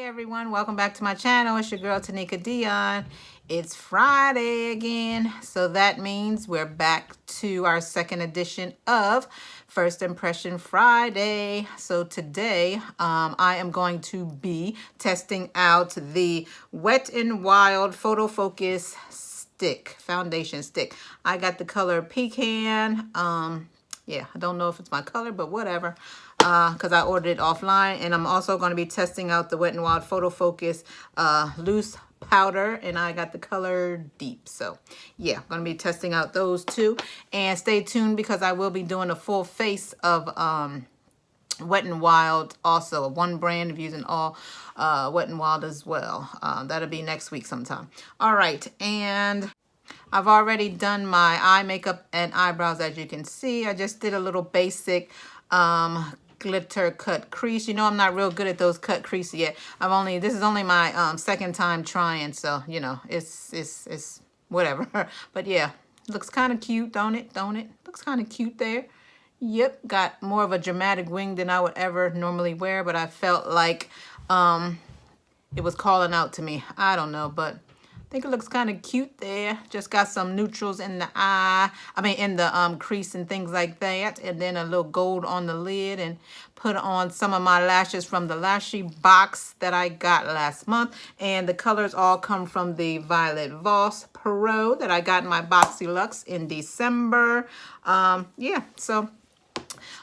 Hey everyone, welcome back to my channel. It's your girl Tanika Dion. It's Friday again, so that means we're back to our second edition of First Impression Friday. So today I am going to be testing out the Wet n Wild Photo Focus stick, foundation stick. I got the color Pecan. Yeah, I don't know if it's my color, but whatever, because I ordered it offline. And I'm also going to be testing out the Wet n Wild Photo Focus loose powder, and I got the color Deep. So yeah, I'm going to be testing out those two, and stay tuned because I will be doing a full face of Wet n Wild, also one brand of using all Wet n Wild as well. That'll be next week sometime. All right, and I've already done my eye makeup and eyebrows. As you can see, I just did a little basic glitter cut crease. You know, I'm not real good at those cut creases yet. This is only my second time trying, so you know, it's whatever. But yeah, looks kind of cute, don't it? Looks kind of cute there. Yep, got more of a dramatic wing than I would ever normally wear, but I felt like it was calling out to me. I don't know, but I think it looks kind of cute there. Just got some neutrals in the eye. In the crease and things like that. And then a little gold on the lid. And put on some of my lashes from the Lashy box that I got last month. And the colors all come from the Violet Voss Pro that I got in my Boxy Luxe in December. Yeah, so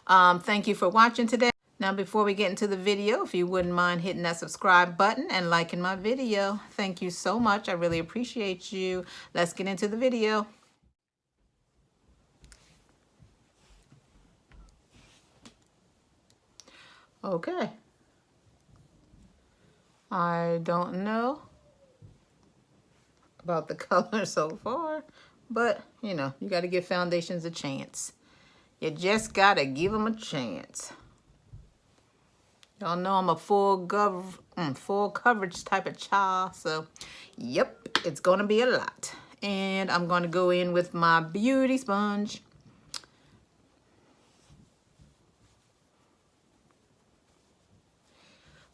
thank you for watching today. Now, before we get into the video, if you wouldn't mind hitting that subscribe button and liking my video. Thank you so much. I really appreciate you. Let's get into the video. Okay. I don't know about the color so far, but, you know, you got to give foundations a chance. You just got to give them a chance. Y'all know I'm a full coverage type of child, so yep, it's gonna be a lot. And I'm gonna go in with my beauty sponge.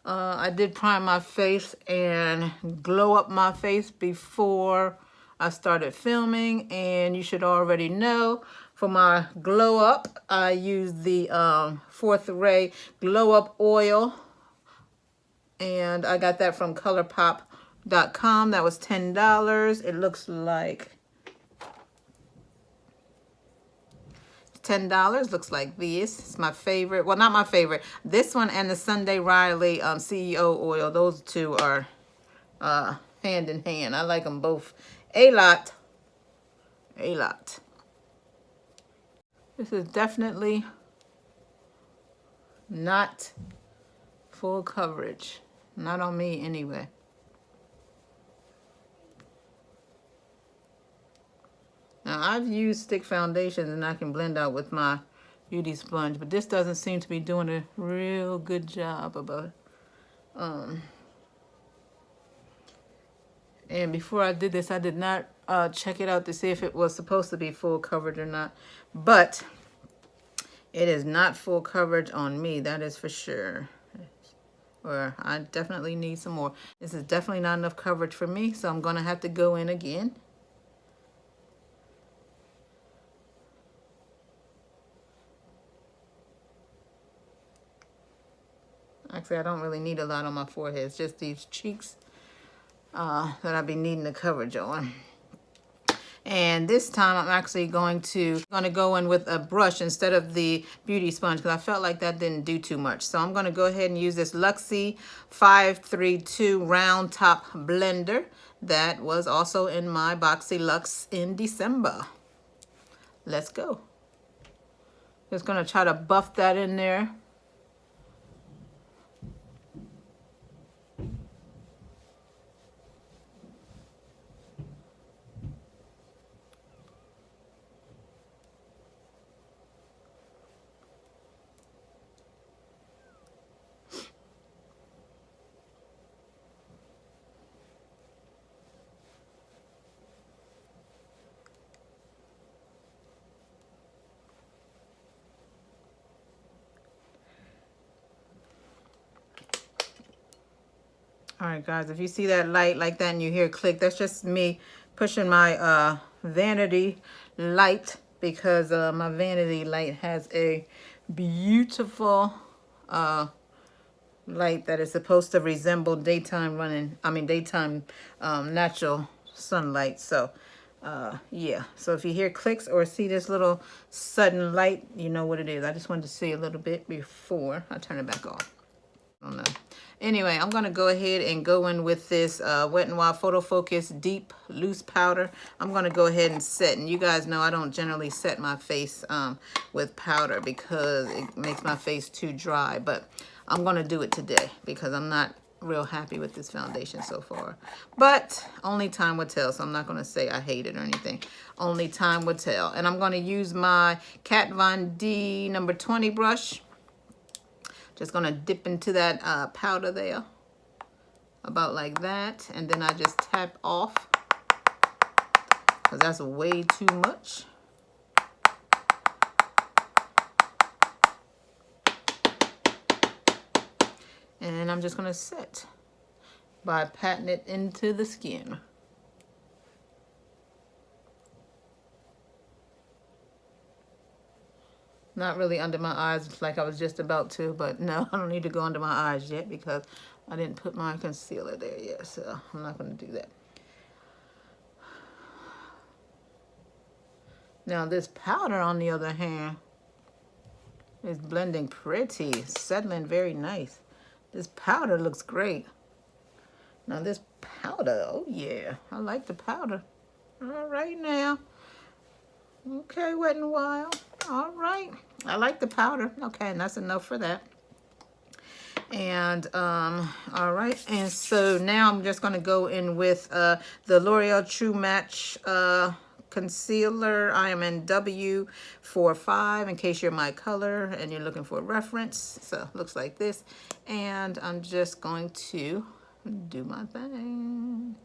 I did prime my face and glow up my face before I started filming, and you should already know for my glow up, I used the 4th Ray Glow Up Oil, and I got that from ColourPop.com. That was $10. It looks like $10. Looks like this. It's my favorite. Well, not my favorite. This one and the Sunday Riley CEO oil. Those two are hand in hand. I like them both a lot. A lot. This is definitely not full coverage. Not on me anyway. Now, I've used stick foundations and I can blend out with my beauty sponge, but this doesn't seem to be doing a real good job about it. And before I did this, I did not check it out to see if it was supposed to be full coverage or not. But it is not full coverage on me, that is for sure. Or I definitely need some more. This is definitely not enough coverage for me, so I'm going to have to go in again. Actually, I don't really need a lot on my forehead. It's just these cheeks that I've been needing the coverage on. And this time I'm actually going to go in with a brush instead of the beauty sponge because I felt like that didn't do too much. So I'm going to go ahead and use this Luxie 532 round top blender that was also in my Boxy Luxe in December. Let's go. Just going to try to buff that in there. All right, guys, if you see that light like that and you hear click, that's just me pushing my vanity light, because my vanity light has a beautiful light that is supposed to resemble daytime natural sunlight. So yeah, so if you hear clicks or see this little sudden light, you know what it is. I just wanted to see a little bit before I turn it back off. I don't know. Anyway, I'm going to go ahead and go in with this Wet n Wild Photo Focus Deep Loose Powder. I'm going to go ahead and set. And you guys know I don't generally set my face with powder because it makes my face too dry. But I'm going to do it today because I'm not real happy with this foundation so far. But only time will tell, so I'm not going to say I hate it or anything. Only time will tell. And I'm going to use my Kat Von D number 20 brush. Just gonna dip into that powder there, about like that, and then I just tap off, because that's way too much. And I'm just gonna set by patting it into the skin. Not really under my eyes like I was just about to, but no, I don't need to go under my eyes yet because I didn't put my concealer there yet, so I'm not going to do that. Now this powder, on the other hand, is blending pretty, settling very nice. This powder looks great. Now this powder, oh yeah, I like the powder. All right now. Okay, Wet n Wild. All right. I like the powder. Okay, and that's enough for that. And all right. And so now I'm just going to go in with the L'Oreal True Match concealer. I am in W45 in case you're my color and you're looking for a reference. So it looks like this. And I'm just going to do my thing.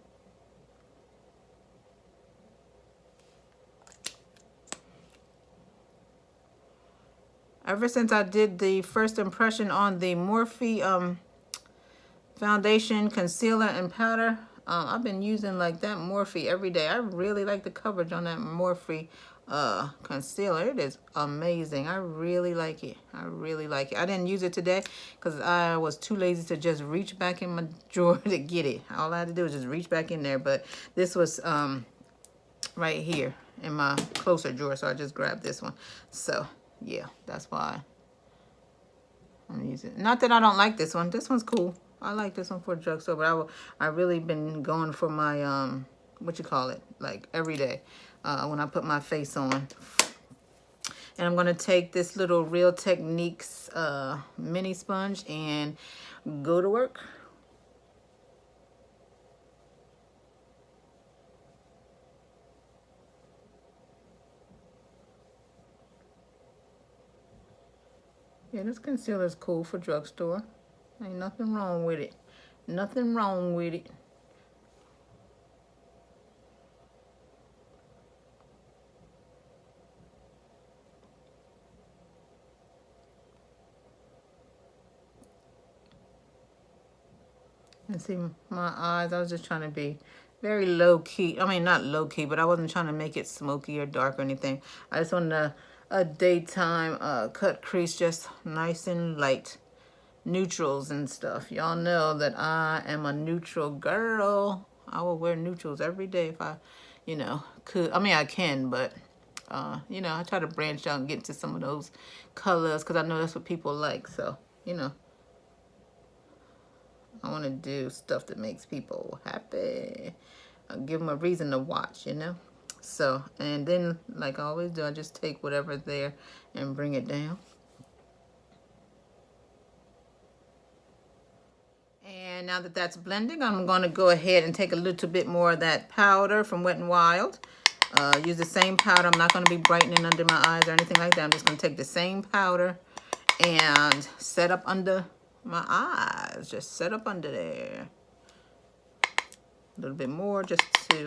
Ever since I did the first impression on the Morphe foundation, concealer, and powder, I've been using like that Morphe every day. I really like the coverage on that Morphe concealer. It is amazing. I really like it. I really like it. I didn't use it today because I was too lazy to just reach back in my drawer to get it. All I had to do was just reach back in there. But this was right here in my closer drawer, so I just grabbed this one. So yeah, that's why I'm using it. Not that I don't like this one. This one's cool. I like this one for a drugstore, but I really been going for my what you call it, like every day when I put my face on. And I'm gonna take this little Real Techniques mini sponge and go to work. Yeah, this concealer is cool for drugstore. Ain't nothing wrong with it. Nothing wrong with it. And see my eyes, I was just trying to be very low key. I mean, not low key, but I wasn't trying to make it smoky or dark or anything. I just wanted a daytime cut crease, just nice and light. Neutrals and stuff. Y'all know that I am a neutral girl. I will wear neutrals every day if I, could. I mean, I can, but, I try to branch out and get into some of those colors because I know that's what people like. So, I want to do stuff that makes people happy. I'll give them a reason to watch, So, and then, like I always do, I just take whatever's there and bring it down. And now that that's blending, I'm going to go ahead and take a little bit more of that powder from Wet n Wild. Use the same powder. I'm not going to be brightening under my eyes or anything like that. I'm just going to take the same powder and set up under my eyes. Just set up under there. A little bit more just to...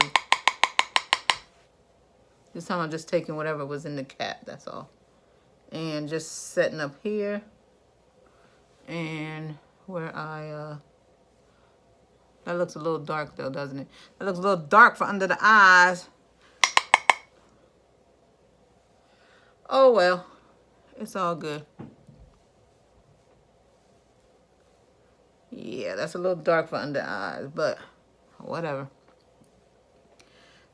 This time I'm just taking whatever was in the cap. That's all. And just setting up here. And where I That looks a little dark though, doesn't it? That looks a little dark for under the eyes. Oh well, it's all good. Yeah, that's a little dark for under the eyes, but whatever.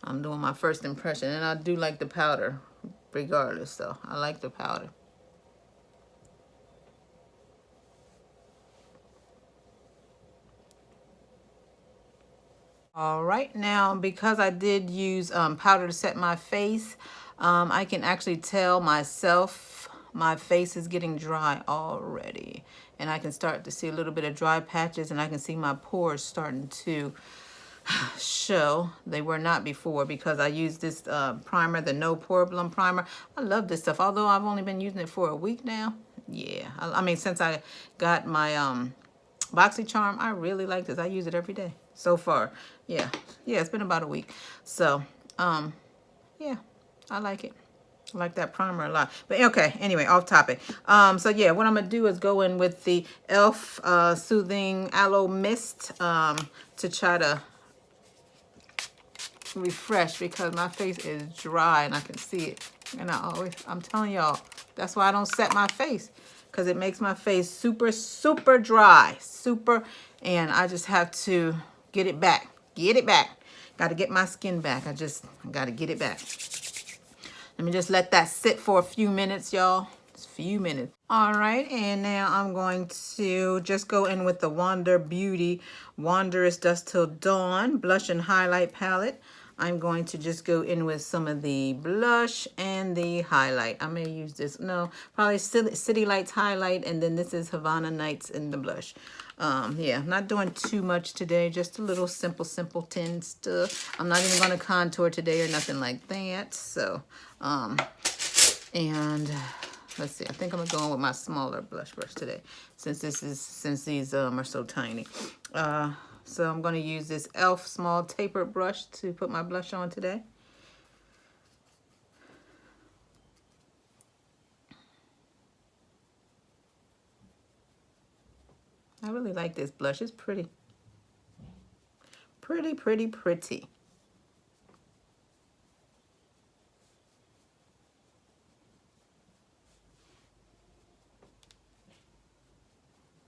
I'm doing my first impression, and I do like the powder regardless, so I like the powder. All right, now because I did use powder to set my face, I can actually tell myself my face is getting dry already. And I can start to see a little bit of dry patches, and I can see my pores starting to show. They were not before because I used this primer, the No Problem primer. I love this stuff, although I've only been using it for a week now. Yeah, I mean, since I got my BoxyCharm, I really like this. I use it every day so far. Yeah, it's been about a week. So, yeah, I like it. I like that primer a lot. But okay, anyway, off topic. So yeah, what I'm gonna do is go in with the e.l.f. Soothing Aloe Mist to try to refresh because my face is dry and I can see it. And I'm telling y'all, that's why I don't set my face, because it makes my face super, super dry, and I just have to get it back. Got to get my skin back. I got to get it back. Let me just let that sit for a few minutes, y'all. Just a few minutes. All right, and now I'm going to just go in with the Wander Beauty Wondrous Dusk Till Dawn Blush and Highlight Palette. I'm going to just go in with some of the blush and the highlight. I may use this, no, probably City Lights highlight, and then this is Havana Nights in the blush. Yeah, not doing too much today, just a little simple tin stuff. I'm not even going to contour today or nothing like that. So, and let's see, I think I'm gonna go in with my smaller blush brush today, since these are so tiny. So I'm gonna use this e.l.f. small tapered brush to put my blush on today. I really like this blush. It's pretty. Pretty.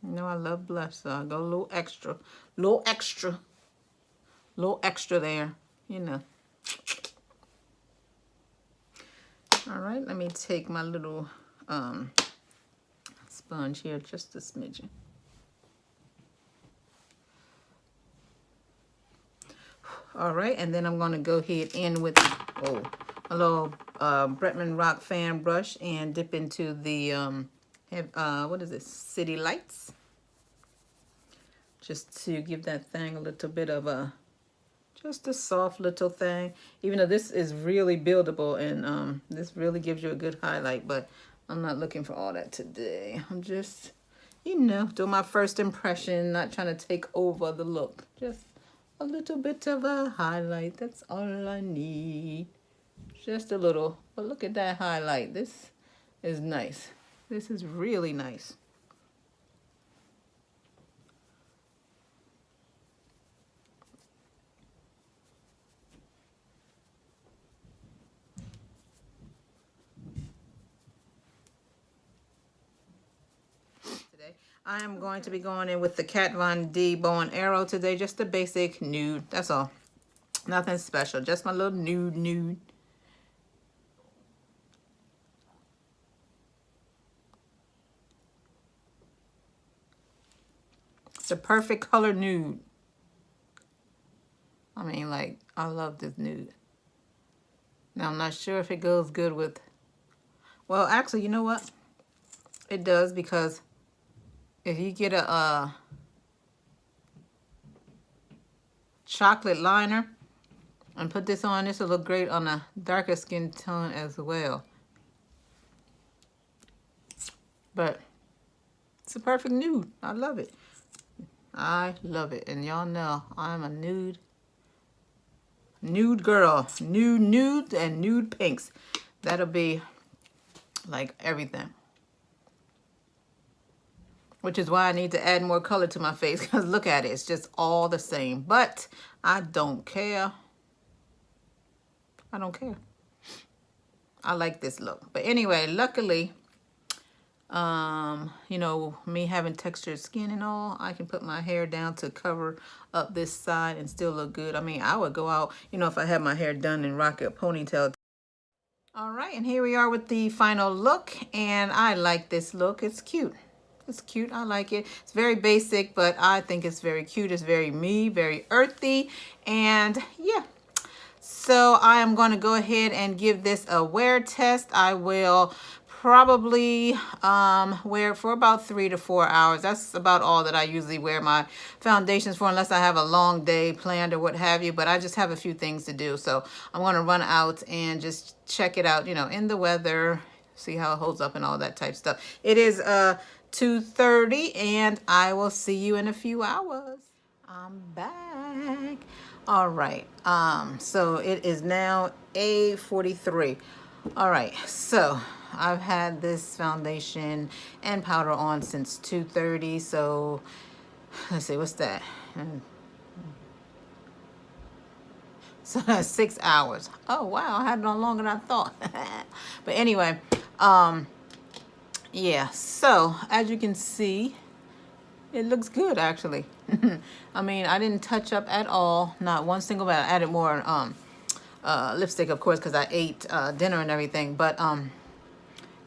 You know I love blush, so I go a little extra there, you know. All right, let me take my little sponge here, just a smidgen. All right, and then I'm going to go ahead in with a little Bretman Rock fan brush and dip into the what is this, City Lights, just to give that thing a little bit of just a soft little thing, even though this is really buildable and this really gives you a good highlight, but I'm not looking for all that today. I'm just, you know, doing my first impression, not trying to take over the look, just a little bit of a highlight. That's all I need, just a little. But look at that highlight. This is nice. This is really nice. I am going to be going in with the Kat Von D Bow and Arrow today. Just a basic nude. That's all. Nothing special. Just my little nude. It's the perfect color nude. I mean, like, I love this nude. Now, I'm not sure if it goes good with... Well, actually, you know what? It does, because if you get a chocolate liner and put this on, this will look great on a darker skin tone as well. But it's a perfect nude. I love it. I love it. And y'all know I'm a nude girl. Nude and nude pinks. That'll be like everything. which is why I need to add more color to my face, because look at it, it's just all the same. But I don't care. I don't care. I like this look. But anyway, luckily, you know, me having textured skin and all, I can put my hair down to cover up this side and still look good. I mean, I would go out, you know, if I had my hair done and rock a ponytail. All right, and here we are with the final look, and I like this look. It's cute. It's cute. I like it. It's very basic, but I think it's very cute. It's very me, very earthy, and yeah. So I am going to go ahead and give this a wear test. I will probably wear it for about 3 to 4 hours. That's about all that I usually wear my foundations for, unless I have a long day planned or what have you. But I just have a few things to do. So I'm going to run out and just check it out, you know, in the weather, see how it holds up and all that type stuff. It is 2:30, and I will see you in a few hours. I'm back. All right. So it is now 8:43. All right. So I've had this foundation and powder on since 2:30. So let's see, what's that? So that's 6 hours. Oh wow, I had it on longer than I thought. But anyway, yeah. So as you can see, it looks good actually. I mean, I didn't touch up at all, not one single bit. I added more lipstick, of course, because I ate dinner and everything. But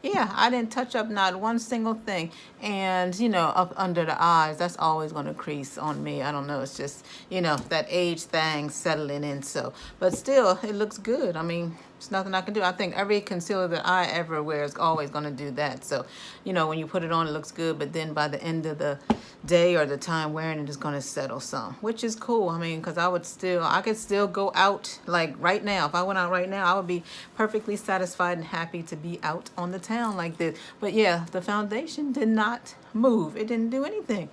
yeah, I didn't touch up not one single thing. And, you know, up under the eyes, that's always going to crease on me. I don't know. It's just, you know, that age thing settling in. So, but still, it looks good. I mean, there's nothing I can do. I think every concealer that I ever wear is always going to do that. So, you know, when you put it on, it looks good. But then by the end of the day or the time wearing it is going to settle some, which is cool. I mean, because I could still go out like right now. If I went out right now, I would be perfectly satisfied and happy to be out on the town like this. But yeah, the foundation did not move. It didn't do anything.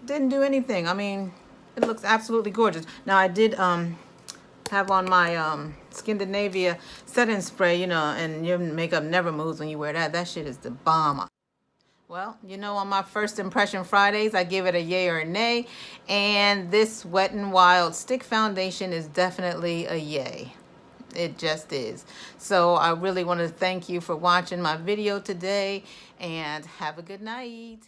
Didn't do anything. I mean, it looks absolutely gorgeous. Now I did have on my Scandinavia setting spray, you know, and your makeup never moves when you wear that. That shit is the bomb. Well, you know, on my first impression Fridays, I give it a yay or a nay. And this Wet n Wild stick foundation is definitely a yay. It just is. So I really want to thank you for watching my video today, and have a good night.